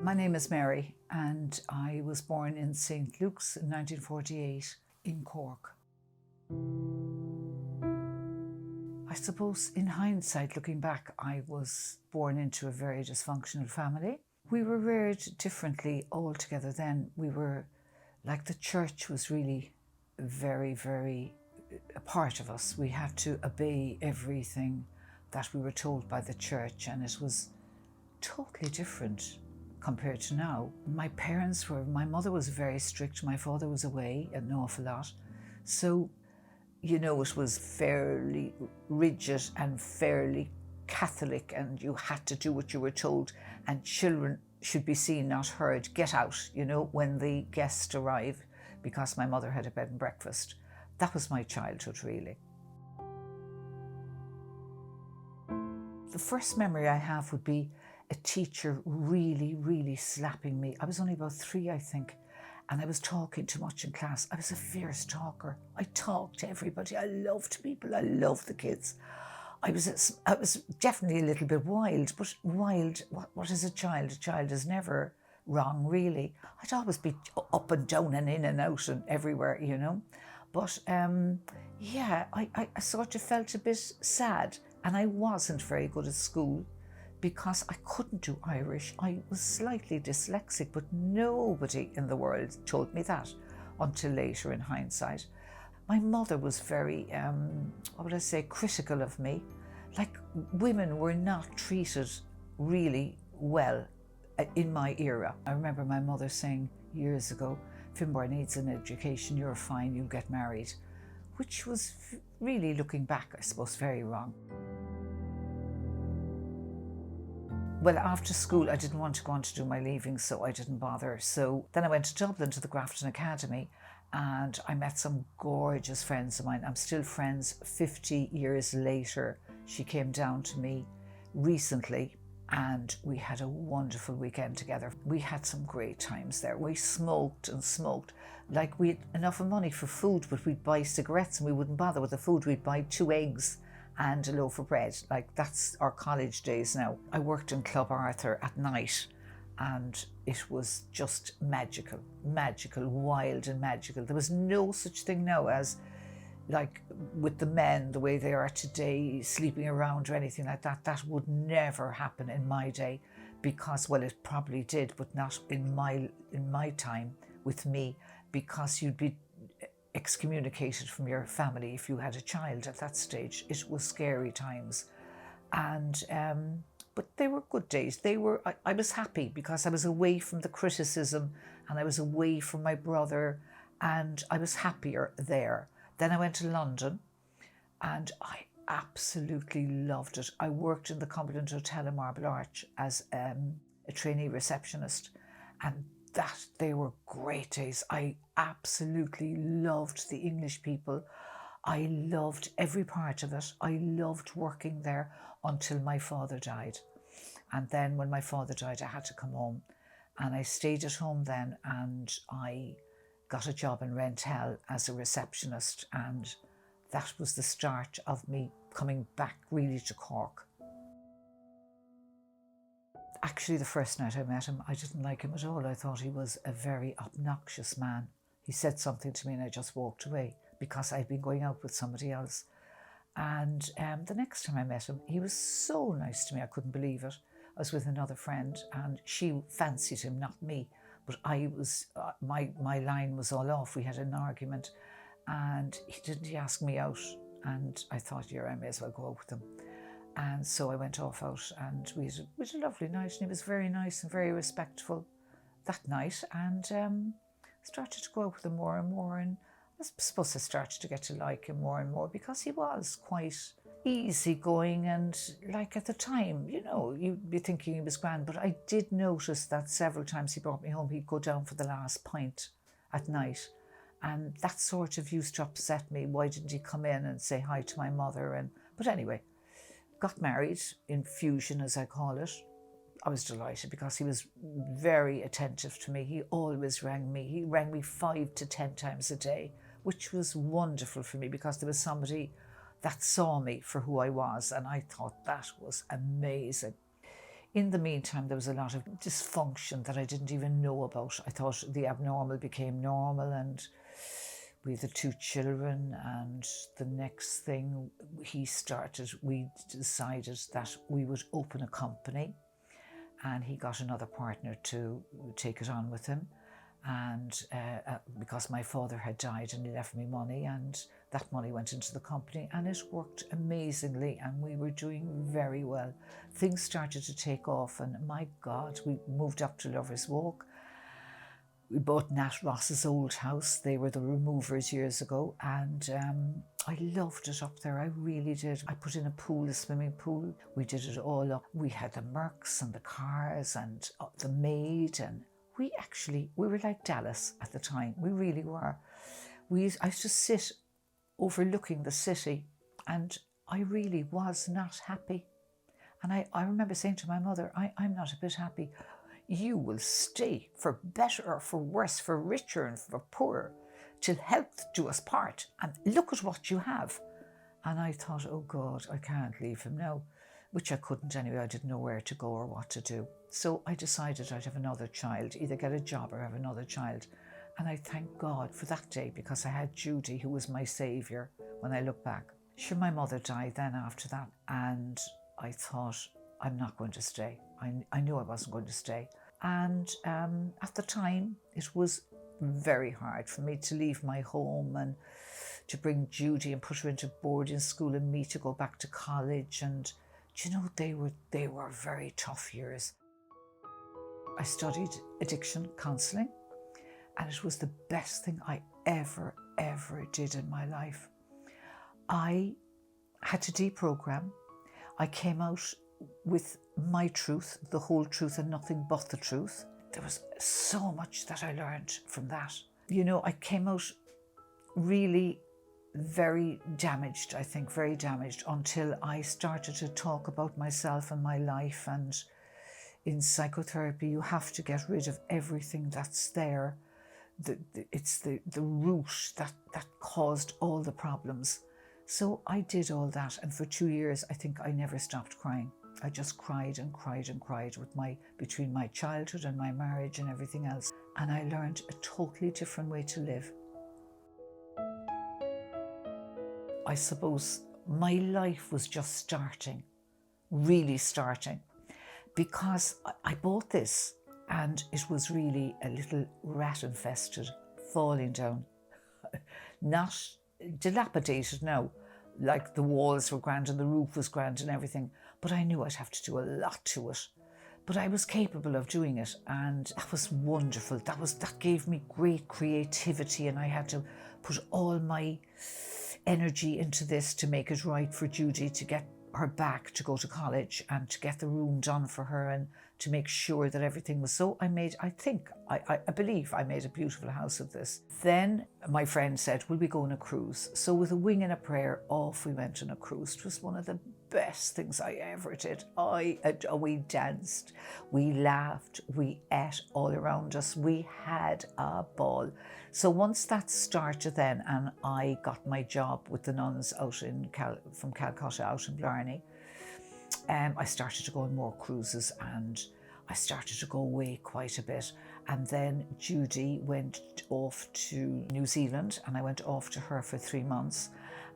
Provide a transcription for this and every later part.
My name is Mary and I was born in St. Luke's in 1948 in Cork. I suppose in hindsight, looking back, I was born into a very dysfunctional family. We were reared differently altogether then. We were like the church was really very a part of us. We had to obey everything that we were told by the church, and it was totally different compared to now. My mother was very strict, my father was away an awful lot. So, it was fairly rigid and fairly Catholic, and you had to do what you were told, and children should be seen, not heard. Get out, when the guests arrived, because my mother had a bed and breakfast. That was my childhood, really. The first memory I have would be a teacher really slapping me. I was only about 3, I think, and I was talking too much in class. I was a fierce talker. I talked to everybody. I loved people. I loved the kids. I was definitely a little bit wild, but wild, what is a child? A child is never wrong, really. I'd always be up and down and in and out and everywhere, But I sort of felt a bit sad, and I wasn't very good at school because I couldn't do Irish. I was slightly dyslexic, but nobody in the world told me that until later in hindsight. My mother was very, critical of me. Like, women were not treated really well in my era. I remember my mother saying years ago, Finbar needs an education, you're fine, you'll get married, which was really, looking back, I suppose, very wrong. Well, after school, I didn't want to go on to do my leaving, so I didn't bother. So then I went to Dublin to the Grafton Academy, and I met some gorgeous friends of mine. I'm still friends 50 years later. She came down to me recently, and we had a wonderful weekend together. We had some great times there. We smoked and smoked. Like, we had enough money for food, but we'd buy cigarettes and we wouldn't bother with the food. We'd buy 2 eggs and a loaf of bread. Like, that's our college days now. I worked in Club Arthur at night, and it was just magical, wild and magical. There was no such thing now as, like, with the men, the way they are today, sleeping around or anything like that. That would never happen in my day, because, well, it probably did, but not in my time with me, because you'd be excommunicated from your family if you had a child at that stage. It was scary times. And but they were good days. I was happy because I was away from the criticism, and I was away from my brother, and I was happier there. Then I went to London, and I absolutely loved it. I worked in the Cumberland Hotel in Marble Arch as a trainee receptionist, and they were great days. I absolutely loved the English people. I loved every part of it. I loved working there until my father died. And then when my father died, I had to come home. And I stayed at home then, and I got a job in Rentel as a receptionist. And that was the start of me coming back really to Cork. Actually, the first night I met him, I didn't like him at all. I thought he was a very obnoxious man. He said something to me and I just walked away because I'd been going out with somebody else. And the next time I met him, he was so nice to me, I couldn't believe it. I was with another friend and she fancied him, not me. But I was, my line was all off. We had an argument and he asked me out, and I thought, yeah, I may as well go out with him. And so I went off out, and we had a lovely night, and he was very nice and very respectful that night, and started to go out with him more and more, and I suppose I started to get to like him more and more because he was quite easygoing, and like at the time, you'd be thinking he was grand, but I did notice that several times he brought me home, he'd go down for the last pint at night, and that sort of used to upset me. Why didn't he come in and say hi to my mother? But anyway, got married in fusion, as I call it. I was delighted because he was very attentive to me. He always rang me. He rang me 5 to 10 times a day, which was wonderful for me because there was somebody that saw me for who I was, and I thought that was amazing. In the meantime, there was a lot of dysfunction that I didn't even know about. I thought the abnormal became normal, and we had the 2 children, and the next thing we decided that we would open a company, and he got another partner to take it on with him. And because my father had died and he left me money, and that money went into the company, and it worked amazingly, and we were doing very well. Things started to take off, and my God, we moved up to Lover's Walk. We bought Nat Ross's old house. They were the removers years ago, and I loved it up there. I really did. I put in a pool, a swimming pool. We did it all up. We had the Mercs and the cars and the maid, and we were like Dallas at the time. We really were. I used to sit overlooking the city, and I really was not happy. And I remember saying to my mother, I'm not a bit happy. You will stay for better or for worse, for richer and for poorer, till health do us part. And look at what you have. And I thought, oh God, I can't leave him now, which I couldn't anyway. I didn't know where to go or what to do. So I decided I'd have another child, either get a job or have another child. And I thank God for that day, because I had Judy, who was my saviour when I look back. Sure, my mother died then after that, and I thought, I'm not going to stay. I knew I wasn't going to stay. And at the time, it was very hard for me to leave my home and to bring Judy and put her into boarding school and me to go back to college. And you know, they were very tough years. I studied addiction counselling, and it was the best thing I ever did in my life. I had to deprogram. I came out with my truth, the whole truth, and nothing but the truth. There was so much that I learned from that. You know, I came out really very damaged, I think, very damaged, until I started to talk about myself and my life. And in psychotherapy, you have to get rid of everything that's there. It's the root that caused all the problems. So I did all that, and for 2 years, I think I never stopped crying. I just cried and cried and cried between my childhood and my marriage and everything else. And I learned a totally different way to live. I suppose my life was just starting, really starting, because I bought this, and it was really a little rat-infested, falling down. Not dilapidated, no, like the walls were grand and the roof was grand and everything, but I knew I'd have to do a lot to it. But I was capable of doing it, and that was wonderful. That gave me great creativity, and I had to put all my energy into this to make it right for Judy, to get her back to go to college and to get the room done for her and to make sure that everything was so. I believe I made a beautiful house of this. Then my friend said, will we go on a cruise? So with a wing and a prayer, off we went on a cruise. It was one of the best things I ever did. We danced, we laughed, we ate all around us. We had a ball. So once that started then, and I got my job with the nuns out from Calcutta out in Blarney, I started to go on more cruises, and I started to go away quite a bit. And then Judy went off to New Zealand, and I went off to her for 3 months.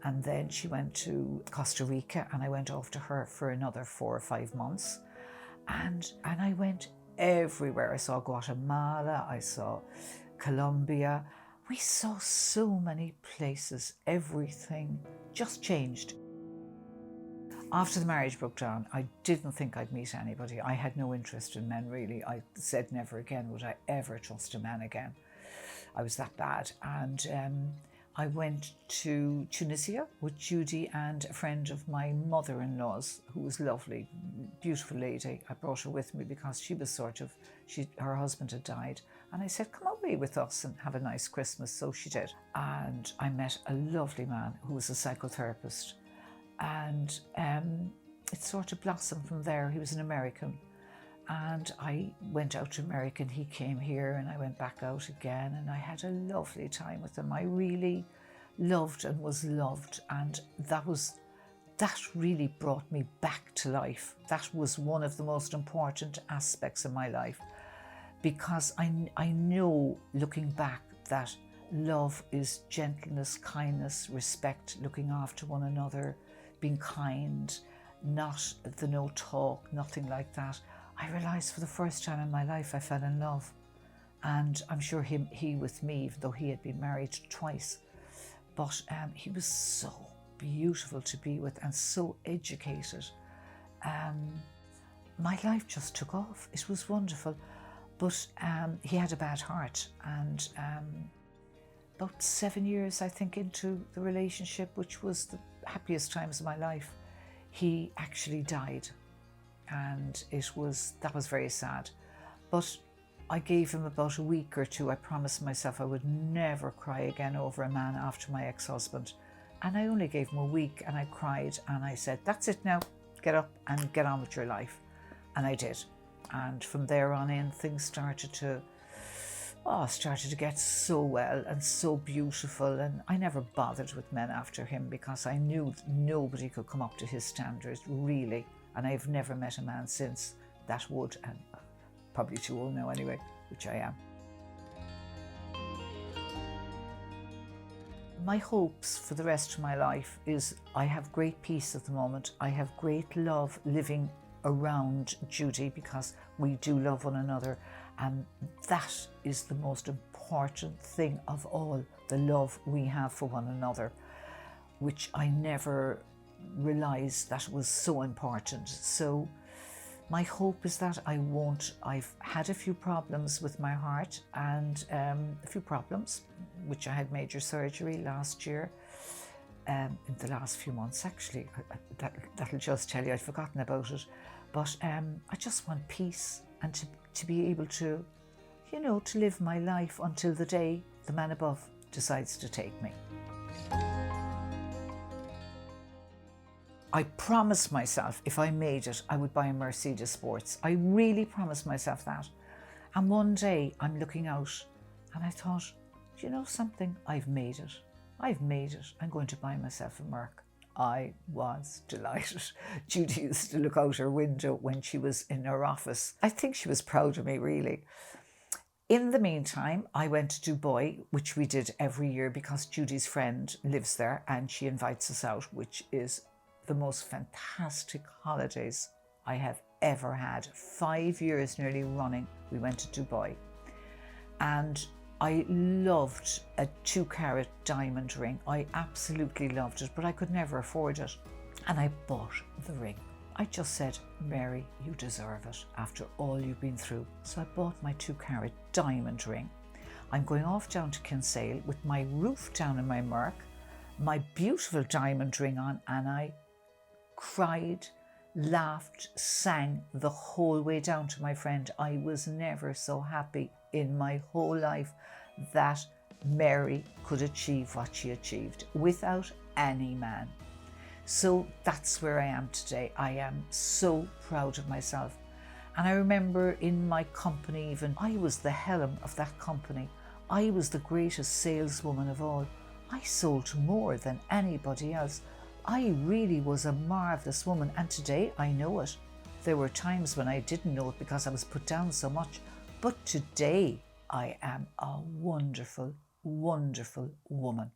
And then she went to Costa Rica, and I went off to her for another 4 or 5 months. And I went everywhere. I saw Guatemala, I saw Colombia. We saw so many places. Everything just changed. After the marriage broke down, I didn't think I'd meet anybody. I had no interest in men, really. I said never again would I ever trust a man again. I was that bad. And I went to Tunisia with Judy and a friend of my mother-in-law's, who was lovely, beautiful lady. I brought her with me because she was her husband had died. And I said, come away with us and have a nice Christmas. So she did. And I met a lovely man who was a psychotherapist. And it sort of blossomed from there. He was an American. And I went out to America, and he came here, and I went back out again, and I had a lovely time with him. I really loved and was loved, and that was that really brought me back to life. That was one of the most important aspects of my life, because I know, looking back, that love is gentleness, kindness, respect, looking after one another, being kind, not the no talk, nothing like that. I realised for the first time in my life I fell in love. And I'm sure he with me, even though he had been married twice. But he was so beautiful to be with and so educated. My life just took off. It was wonderful. But he had a bad heart, and about 7 years, I think, into the relationship, which was the happiest times of my life, he actually died. And that was very sad. But I gave him about a week or two. I promised myself I would never cry again over a man after my ex-husband. And I only gave him a week, and I cried, and I said, that's it now, get up and get on with your life. And I did. And from there on in, things started to get so well and so beautiful. And I never bothered with men after him, because I knew nobody could come up to his standards, really. And I've never met a man since that would, and probably too old now anyway, which I am. My hopes for the rest of my life is I have great peace at the moment. I have great love living around Judy, because we do love one another, and that is the most important thing of all, the love we have for one another, which I never realised that was so important. So my hope is that I've had a few problems with my heart, and a few problems, which I had major surgery last year, in the last few months actually. That'll just tell you I'd forgotten about it. But I just want peace, and to be able to, to live my life until the day the man above decides to take me. I promised myself if I made it, I would buy a Mercedes Sports. I really promised myself that. And one day I'm looking out and I thought, do you know something? I've made it. I've made it. I'm going to buy myself a Merc. I was delighted. Judy used to look out her window when she was in her office. I think she was proud of me, really. In the meantime, I went to Dubai, which we did every year because Judy's friend lives there and she invites us out, which is the most fantastic holidays I have ever had. 5 years nearly running, we went to Dubai. And I loved a 2-carat diamond ring. I absolutely loved it, but I could never afford it. And I bought the ring. I just said, Mary, you deserve it after all you've been through. So I bought my 2-carat diamond ring. I'm going off down to Kinsale with my roof down in my Merc, my beautiful diamond ring on, and I cried, laughed, sang the whole way down to my friend. I was never so happy in my whole life that Mary could achieve what she achieved without any man. So that's where I am today. I am so proud of myself. And I remember in my company even, I was the helm of that company. I was the greatest saleswoman of all. I sold more than anybody else. I really was a marvellous woman, and today I know it. There were times when I didn't know it because I was put down so much, but today I am a wonderful, wonderful woman.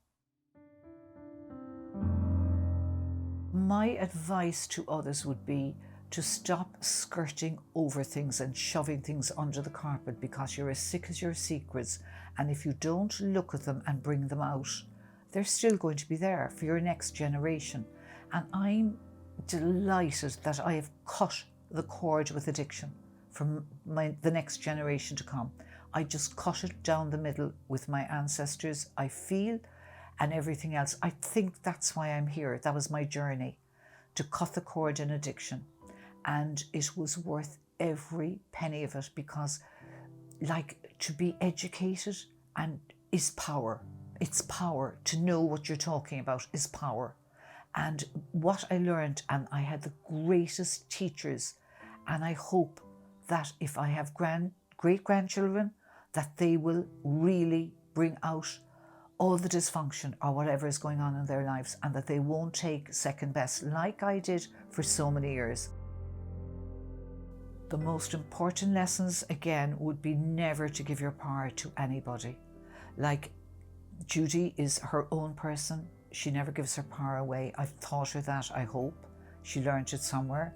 My advice to others would be to stop skirting over things and shoving things under the carpet because you're as sick as your secrets, and if you don't look at them and bring them out, they're still going to be there for your next generation. And I'm delighted that I have cut the cord with addiction from the next generation to come. I just cut it down the middle with my ancestors, I feel, and everything else. I think that's why I'm here. That was my journey, to cut the cord in addiction. And it was worth every penny of it, because to be educated and is power. It's power. To know what you're talking about is power. And what I learned, and I had the greatest teachers, and I hope that if I have great-grandchildren, that they will really bring out all the dysfunction or whatever is going on in their lives, and that they won't take second best like I did for so many years. The most important lessons, again, would be never to give your power to anybody. Like, Judy is her own person. She never gives her power away. I've taught her that, I hope. She learned it somewhere.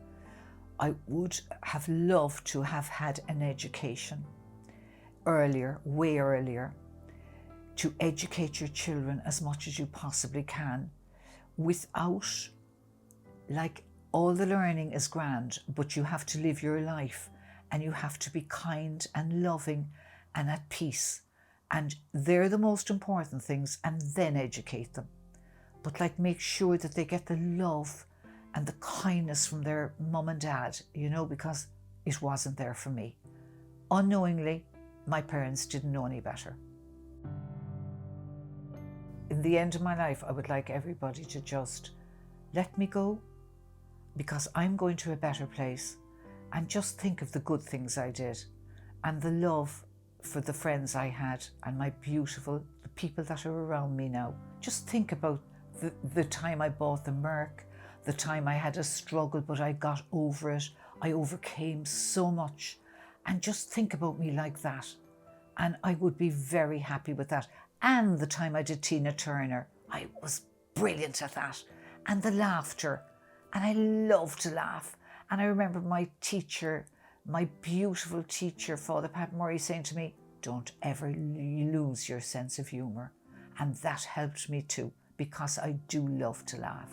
I would have loved to have had an education earlier, way earlier, to educate your children as much as you possibly can without, like, all the learning is grand, but you have to live your life and you have to be kind and loving and at peace. And they're the most important things, and then educate them. But like, make sure that they get the love and the kindness from their mum and dad, you know, because it wasn't there for me. Unknowingly, my parents didn't know any better. In the end of my life, I would like everybody to just let me go, because I'm going to a better place, and just think of the good things I did and the love for the friends I had and the people that are around me now. Just think about the time I bought the Merc, the time I had a struggle, but I got over it. I overcame so much. And just think about me like that. And I would be very happy with that. And the time I did Tina Turner, I was brilliant at that. And the laughter. And I love to laugh. And I remember my teacher, my beautiful teacher, Father Pat Murray, saying to me, don't ever lose your sense of humour. And that helped me too, because I do love to laugh.